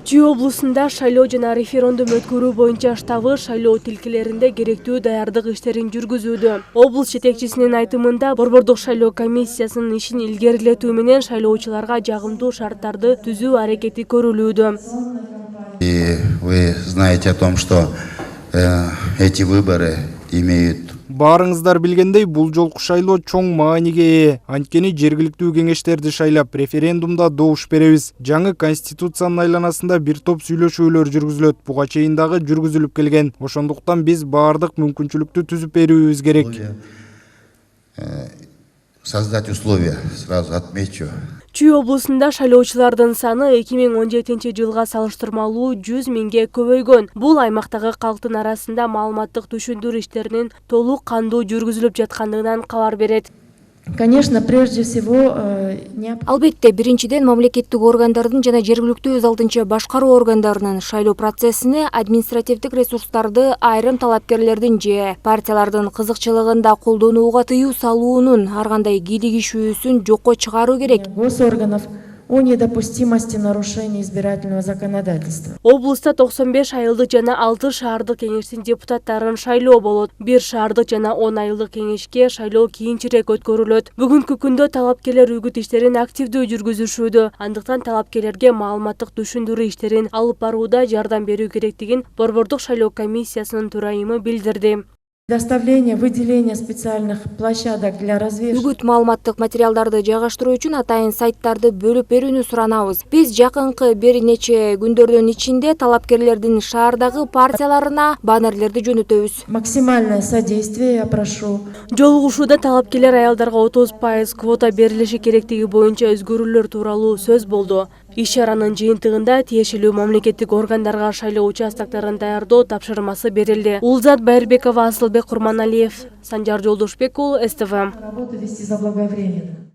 Чүй облусунда шайлоо жана референдум өткөрүү боюнча штабы шайлоо тилкелеринде керектүү даярдык иштерин жүргүзүүдө. Облус жетекчисинин айтымында Борбордук шайлоо комиссиясынын ишин илгерилетүү менен шайлоочуларга жагымдуу шарттарды түзүү аракети көрүлүүдө. И вы знаете о том, что эти выборы имеют. Баарыңыздар билгендей, бул жолку шайлоо чоң мааниге ээ. Анткени жергиликтүү кеңештерди шайлап, референдумда добуш беребиз. Жаңы конституциянын айланасында бир топ сүйлөшүүлөр жүргүзүлөт. Буга чейин дагы жүргүзүлүп келген. Ошондуктан биз баардык мүмкүнчүлүктү түзүп берүүбүз керек. Создать условия, сразу отмечу. Чүй облусунда шайлоочулардын саны 2017 жылга салыштырмалуу 100 миңге көбөйгөн. Бул аймактагы калктын арасында маалыматтык түшүндүрүү иштеринин толук кандуу жүргүзүлүп жаткандыгынан кабар берет. Конечно, прежде всего, Албетте, биринчиден мамлекеттик органдардын жана жергиликтүү өз алдынча башкаруу органдарынын шайлоо процессине административдик ресурстарды айрым талапкерлердин же партиялардын кызыкчылыгында колдонууга тыюу салуунун ар кандай кийлигишүүсүн жокко чыгаруу керек. Госорганов о недопустимости нарушения избирательного законодательства. Облуста 95 айылдык жана 6 шаардык кеңештин депутаттарын шайлоо болот. 1 шаардык жана 10 айылдык кеңешке шайлоо кийинчерээк өткөрүлөт. Бүгүнкү күндө талапкерлер үгүт иштерин активдүү жүргүзүшүүдө. Андыктан талапкерлерге маалыматтык түшүндүрүү иштерин алып барууда жардам берүү керектигин Борбордук шайлоо комиссиясынын төрайымы билдирди. Доставление, выделение специальных площадок для развешивания. Үгүт маалыматтык материалдарды жайгаштыруу үчүн атайын сайттарды бөлүп берүүнү суранабыз. Биз жакынкы бир нече күндөрдүн ичинде талапкерлердин шаардагы партияларына баннерлерди жөнөтөбүз. Максимальное содействие я прошу. Жолугушууда талапкерлер аялдарга 30% квота берилиши керектиги боюнча өзгөрүүлөр тууралуу сөз болду. Иш чаранын жыйынтыгында тиешелүү мамлекеттик органдарга шайлоо участоктарын даярдоо тапшырмасы берилди. Улзат Байырбекова, Асылбек Курманалиев, Санжар Жолдошбек уулу, СТВ. Работу вести заблаговременно.